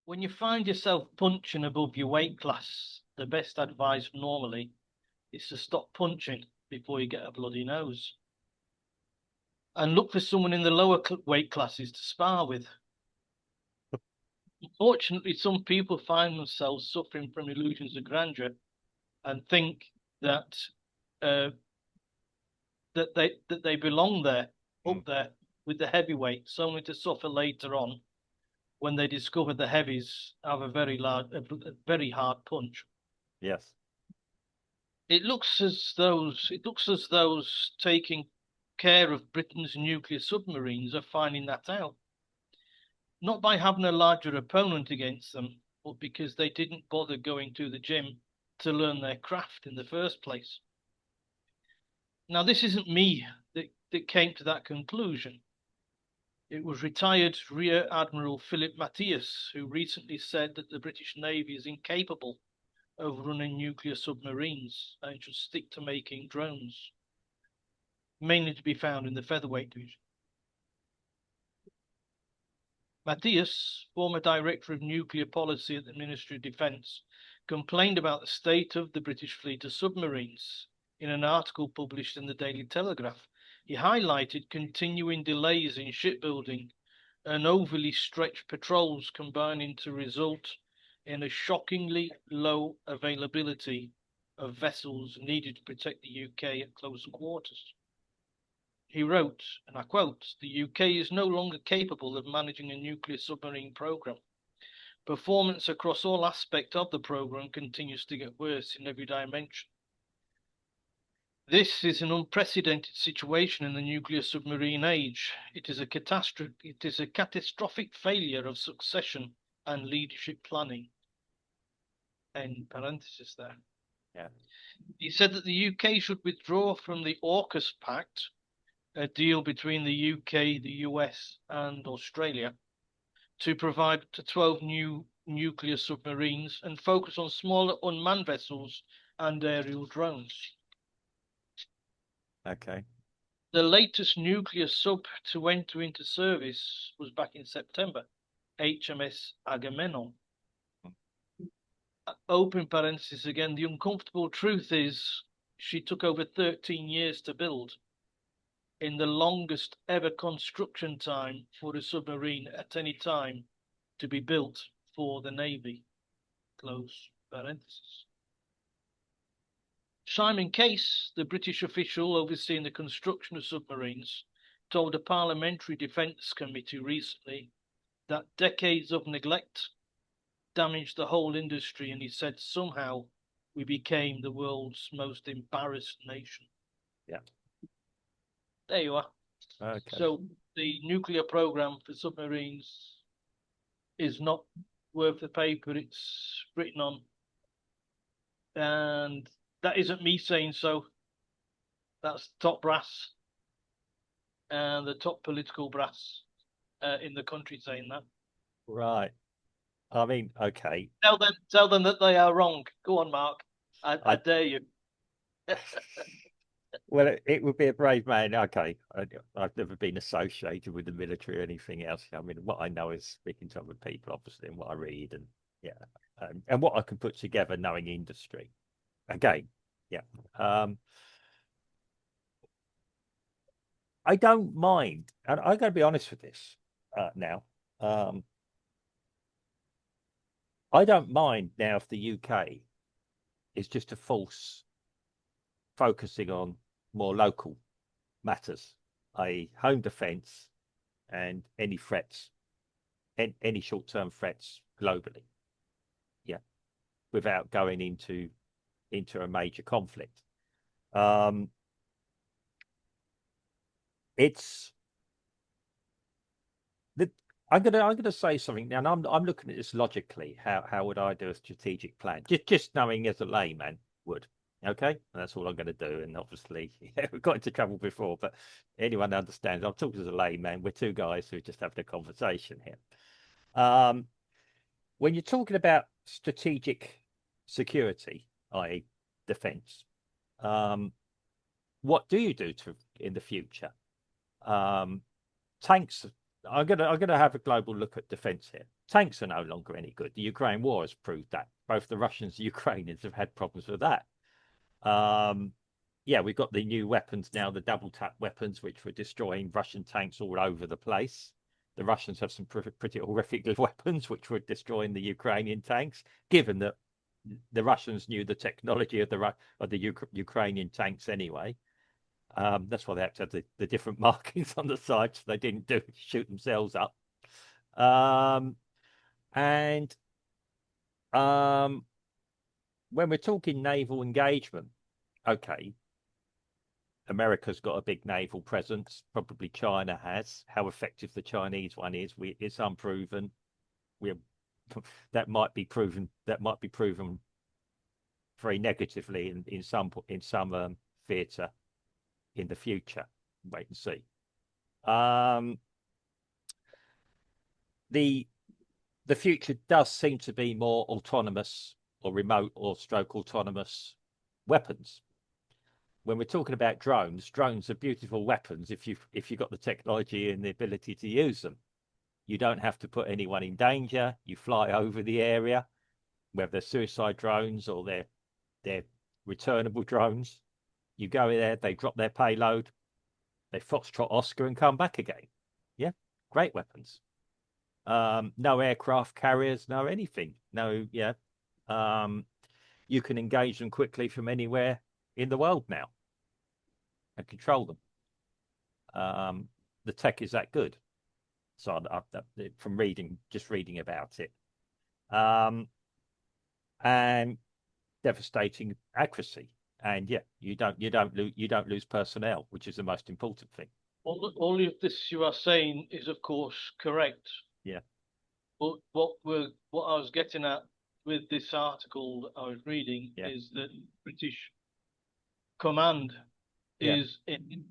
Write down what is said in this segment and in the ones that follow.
When you find yourself punching above your weight class, the best advice normally is to stop punching before you get a bloody nose and look for someone in the lower weight classes to spar with. Unfortunately, some people find themselves suffering from illusions of grandeur and think that uh, they belong there, up there with the heavyweights, only to suffer later on when they discover the heavies have a very hard punch. Yes. It looks as those taking care of Britain's nuclear submarines are finding that out. Not by having a larger opponent against them, but because they didn't bother going to the gym to learn their craft in the first place. Now, this isn't me that came to that conclusion. It was retired Rear Admiral Philip Mathias who recently said that the British Navy is incapable of running nuclear submarines and should stick to making drones, mainly to be found in the featherweight division. Mathias, former Director of Nuclear Policy at the Ministry of Defence, complained about the state of the British fleet of submarines in an article published in the Daily Telegraph. He highlighted continuing delays in shipbuilding and overly stretched patrols combining to result in a shockingly low availability of vessels needed to protect the UK at close quarters. He wrote, and I quote, "The UK is no longer capable of managing a nuclear submarine program. Performance across all aspects of the program continues to get worse in every dimension. This is an unprecedented situation in the nuclear submarine age. It is a catastrophe. It is a catastrophic failure of succession and leadership planning." End parenthesis there. Yeah. He said that the UK should withdraw from the AUKUS Pact, a deal between the UK, the US, and Australia, to provide up to 12 new nuclear submarines and focus on smaller unmanned vessels and aerial drones. Okay. The latest nuclear sub to enter into service was back in September, HMS Agamemnon. Open parenthesis again, the uncomfortable truth is she took over 13 years to build, in the longest ever construction time for a submarine at any time to be built for the Navy. Close parenthesis. Simon Case, the British official overseeing the construction of submarines, told a parliamentary defence committee recently that decades of neglect damaged the whole industry, and he said somehow we became the world's most embarrassed nation. Yeah. There you are. Okay. So the nuclear program for submarines is not worth the paper it's written on. And that isn't me saying so. That's top brass and the top political brass in the country saying that. Right. I mean, okay. Tell them that they are wrong. Go on, Mark. I dare you. Well, it would be a brave man. Okay. I've never been associated with the military or anything else. I mean, what I know is speaking to other people, obviously, and what I read, and yeah, and what I can put together knowing industry. Again, yeah. I don't mind, and I got to be honest with this now. I don't mind now if the UK is just a false focusing on more local matters, i.e., home defence and any threats, any short-term threats globally. Yeah, without going into a major conflict. It's the I'm gonna say something now, and I'm looking at this logically. How would I do a strategic plan? Just knowing as a layman would. Okay, and that's all I'm going to do. And obviously, yeah, we've got into trouble before, but anyone understands. I'm talking as a layman. We're two guys who are just having a conversation here. When you're talking about strategic security, i.e., defence, what do you do in the future? Tanks I'm gonna have a global look at defence here. Tanks are no longer any good. The Ukraine war has proved that. Both the Russians and Ukrainians have had problems with that. Yeah, we've got the new weapons now, the double tap weapons, which were destroying Russian tanks all over the place. The Russians have some pretty horrific weapons, which were destroying the Ukrainian tanks. Given that the Russians knew the technology of the Ukrainian tanks anyway. That's why they have to have the different markings on the side, so they didn't shoot themselves up. And when we're talking naval engagement, okay, America's got a big naval presence. Probably China has. How effective the Chinese one is, it's unproven. We're that might be proven. That might be proven very negatively in some theatre in the future. Wait and see. The future does seem to be more autonomous or remote or stroke autonomous weapons. When we're talking about drones are beautiful weapons if you've got the technology and the ability to use them. You don't have to put anyone in danger. You fly over the area, whether they're suicide drones or they're returnable drones. You go in there, they drop their payload, they foxtrot Oscar and come back again. Yeah, great weapons. No aircraft carriers, no anything. No, yeah. You can engage them quickly from anywhere in the world now and control them. The tech is that good. So from just reading about it, and devastating accuracy. And yeah, you don't lose personnel, which is the most important thing. All of this you are saying is, of course, correct. Yeah. But what I was getting at with this article I was reading is that British command is in.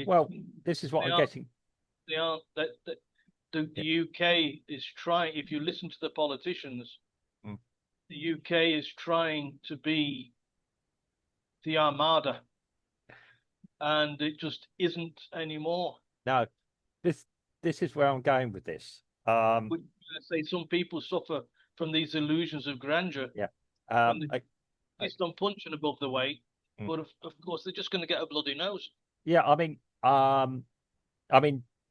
Well, this is what I'm getting. They aren't that the UK is trying. If you listen to the politicians, the UK is trying to be the Armada, and it just isn't anymore. No, this is where I'm going with this. I say some people suffer from these illusions of grandeur. Yeah. Based on punching above the weight, but of course they're just going to get a bloody nose. Yeah, I mean,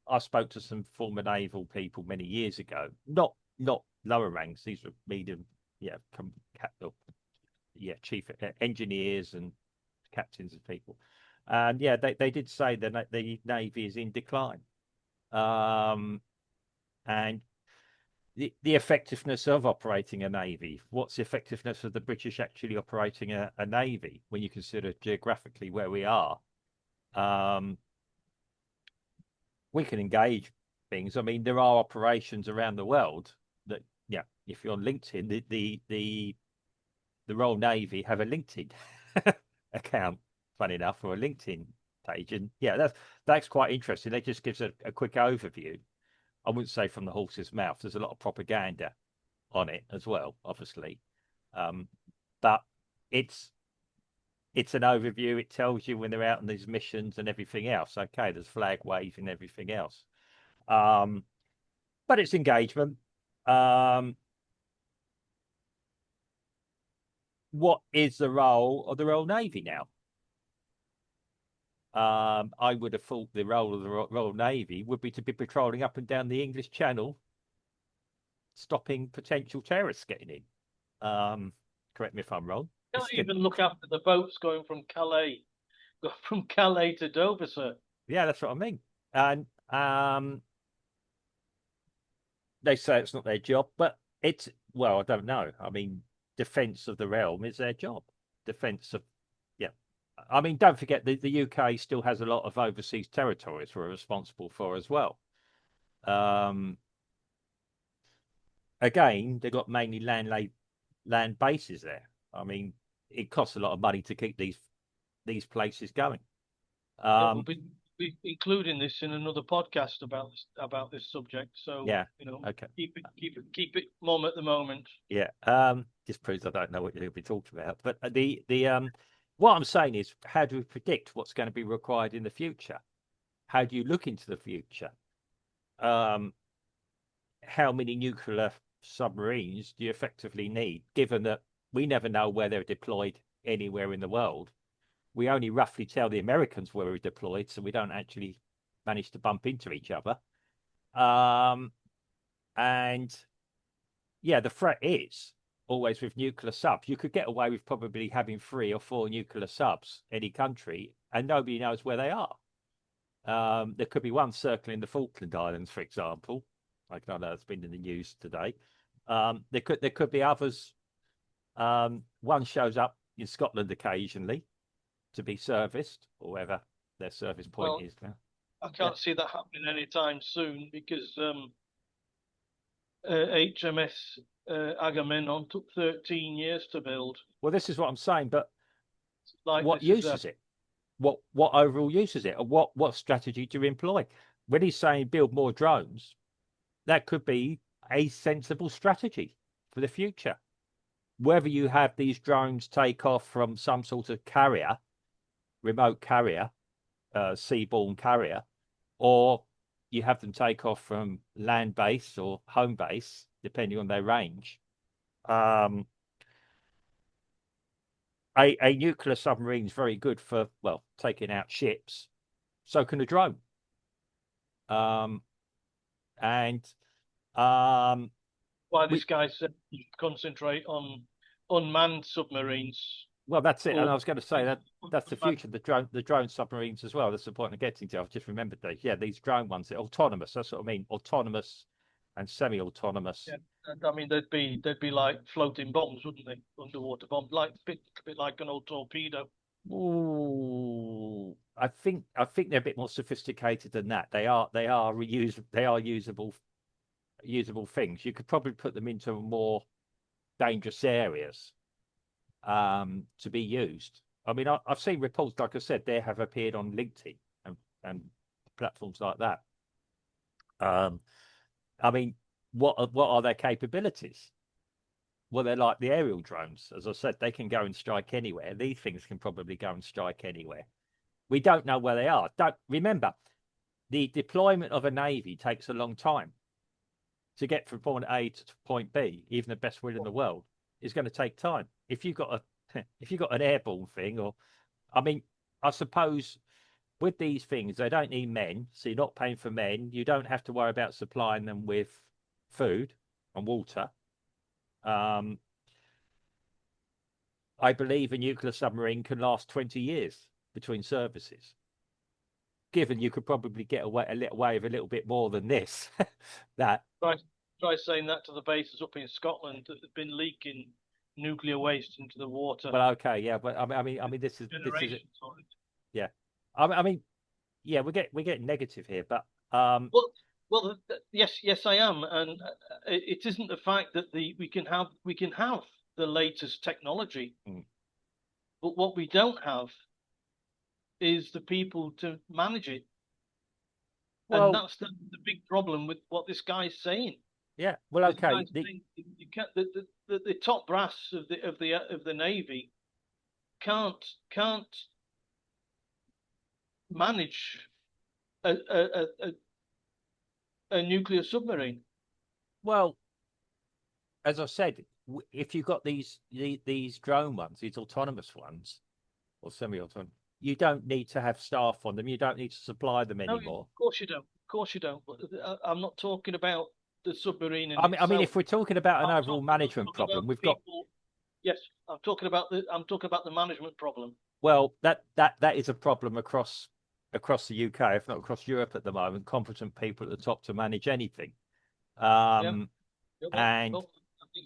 I spoke to some former naval people many years ago. Not lower ranks. These were medium, chief engineers and captains of people. And yeah, they did say that the Navy is in decline. And the effectiveness of operating a Navy. What's the effectiveness of the British actually operating a Navy when you consider geographically where we are? We can engage things. I mean, there are operations around the world that, yeah, if you're on LinkedIn, the Royal Navy have a LinkedIn account, funny enough, or a LinkedIn page. And yeah, that's quite interesting. It just gives a quick overview. I wouldn't say from the horse's mouth. There's a lot of propaganda on it as well, obviously. But it's an overview. It tells you when they're out on these missions and everything else. Okay, there's flag waving and everything else. But it's engagement. What is the role of the Royal Navy now? I would have thought the role of the Royal Navy would be to be patrolling up and down the English Channel, stopping potential terrorists getting in. Correct me if I'm wrong. You can't even look after the boats going from Calais to Dover, sir. Yeah, that's what I mean. And they say it's not their job, but it's, well, I don't know. I mean, defence of the realm is their job. Defence of, yeah. I mean, don't forget the UK still has a lot of overseas territories we're responsible for as well. Again, they've got mainly land bases there. I mean, it costs a lot of money to keep these places going. We'll be including this in another podcast about this subject. So yeah, okay. Keep it mum at the moment. Yeah. Just proves I don't know what you'll be talking about. But the what I'm saying is, how do we predict what's going to be required in the future? How do you look into the future? how many nuclear submarines do you effectively need, given that we never know where they're deployed anywhere in the world? We only roughly tell the Americans where we're deployed, so we don't actually manage to bump into each other. And yeah, the threat is always with nuclear subs. You could get away with probably having 3 or 4 nuclear subs any country, and nobody knows where they are. There could be one circling the Falkland Islands, for example. I know that's been in the news today. There could be others. One shows up in Scotland occasionally to be serviced, or wherever their service point Well, is now. I Yeah. can't see that happening anytime soon because HMS Agamemnon took 13 years to build. Well, this is what I'm saying, but Like what this is use is it? What overall use is it? And what strategy do you employ? When he's saying build more drones, that could be a sensible strategy for the future. Whether you have these drones take off from some sort of carrier, remote carrier, seaborne carrier, or you have them take off from land base or home base, depending on their range. A nuclear submarine is very good for, well, taking out ships. So can a drone. And why we this guy said you should concentrate on unmanned submarines. well, that's it. And Or I was going to say that that's the future. The drone submarines as well. That's the point of getting to. I've just remembered these. Yeah, these drone ones, they're autonomous. That's what I mean. Autonomous and semi-autonomous. yeah, and I mean they'd be like floating bombs, wouldn't they? Underwater bombs, like a bit like an old torpedo. Ooh, I think they're a bit more sophisticated than that. They are reusable. They are usable things. You could probably put them into more dangerous areas to be used. I mean, I've seen reports, like I said, they have appeared on LinkedIn and platforms like that. I mean, what are their capabilities? Well, they're like the aerial drones. As I said, they can go and strike anywhere. These things can probably go and strike anywhere. We don't know where they are. Don't remember, the deployment of a navy takes a long time. To get from point A to point B, even the best will in the world, is going to take time. If you've got if you've got an airborne thing, or I mean, I suppose with these things they don't need men, so you're not paying for men. You don't have to worry about supplying them with food and water. I believe a nuclear submarine can last 20 years between services. Given you could probably get away with a little bit more than this, that Try saying that to the bases up in Scotland that have been leaking nuclear waste into the water. well, okay, yeah, but I mean, this is yeah. I mean, yeah, we're getting negative here, but well, yes, I am, and it isn't the fact that we can have the latest technology, but what we don't have is the people to manage it, and well, that's the big problem with what this guy's saying. yeah, well, okay, You can't, the top brass of the Navy can't manage a nuclear submarine. well, as I said, if you've got these drone ones, these autonomous ones or semi-autonomous, you don't need to have staff on them. You don't need to supply them No, anymore. of course you don't. Of course you don't. But I'm not talking about the submarine in I mean, itself. if we're talking about an overall management talking problem, about we've got people. Yes, I'm talking about the management problem. well, that is a problem across the UK, if not across Europe at the moment. Competent people at the top to manage anything. Yeah. And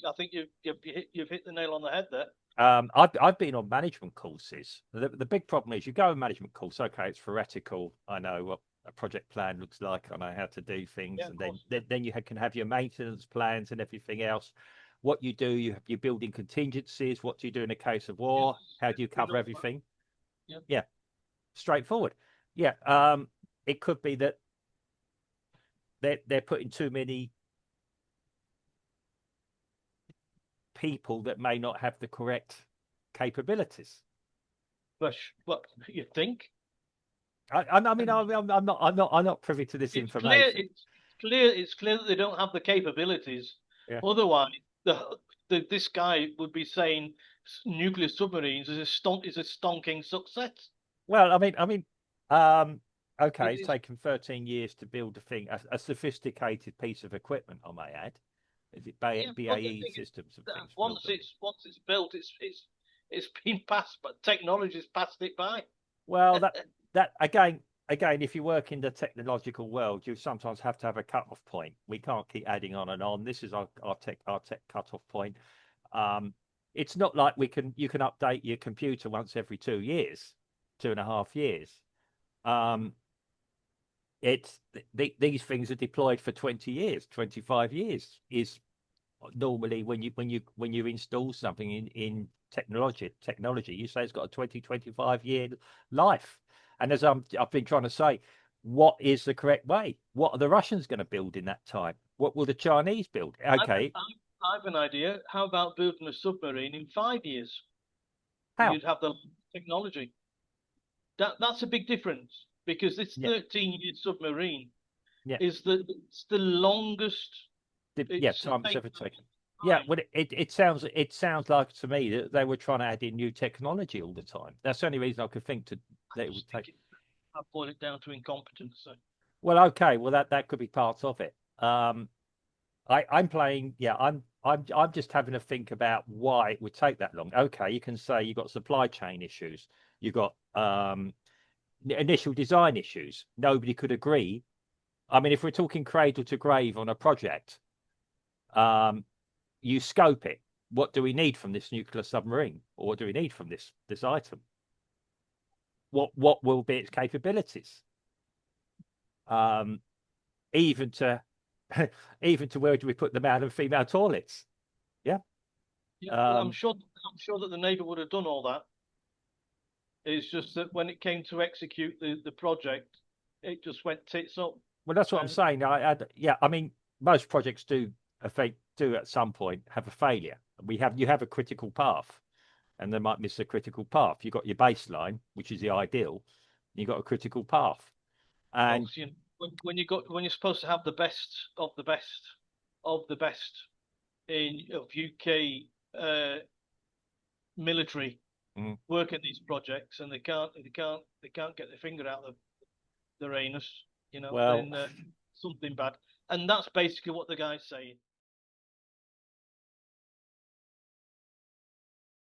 I think you've hit the nail on the head there. I've been on management courses. The big problem is you go on management course. Okay, it's theoretical. I know what a project plan looks like. I know how to do things, Yeah, and then you can have your maintenance plans and everything else. What you do, you're building contingencies. What do you do in a case of war? yes. How do you cover everything? Yeah. Yeah, straightforward. Yeah, it could be that they're putting too many people that may not have the correct capabilities. But what you think? I mean, I'm not privy to this It's clear. information. It's clear. It's clear that they don't have the capabilities. Yeah. Otherwise, this guy would be saying nuclear submarines is a stonking success. Well, okay, it's It's taken 13 years to build a sophisticated piece of equipment, I may add. Is it Yeah, but the BAE thing is systems and that things build them? once it's built, it's been passed, but technology's passed it by. Well, that again, if you work in the technological world, you sometimes have to have a cut-off point. We can't keep adding on and on. This is our tech cut-off point. Um, it's not like you can update your computer once every 2 years, 2.5 years. Um, these things are deployed for 20 years, 25 years is normally when you install something in technology, you say it's got a 20-25 year life. And as I've been trying to say, what is the correct way? What are the Russians going to build in that time? What will the Chinese build? Okay, I have an idea. How about building a submarine in 5 years? how? You'd have the technology. That's a big difference because this Yeah, 13-year submarine yeah, it's the longest yeah. it's Time it's taken ever taken. Yeah, time. well, it sounds like to me that they were trying to add in new technology all the time. That's the only reason I could think I that it just would think take. I boil it down to incompetence. So. Well, okay, well that could be part of it. I'm playing. Yeah, I'm just having to think about why it would take that long. Okay, you can say you've got supply chain issues, you've got initial design issues. Nobody could agree. I mean, if we're talking cradle to grave on a project, um, you scope it. What do we need from this nuclear submarine, or what do we need from this item? What will be its capabilities? Um, even to even to where do we put the male and female toilets? Yeah. Yeah, well, Um, I'm sure that the Navy would have done all that. It's just that when it came to execute the project, it just went tits up. well, that's what I'm And saying. Yeah, I mean, most projects do at some point have a failure. You have a critical path, and they might miss a critical path. You've got your baseline, which is the ideal. You've got a critical path, well, and you know, when you're supposed to have the best of the best of the best in of UK military mm, work at these projects, and they can't get their finger out of their anus, well, then something bad. And that's basically what the guy's saying.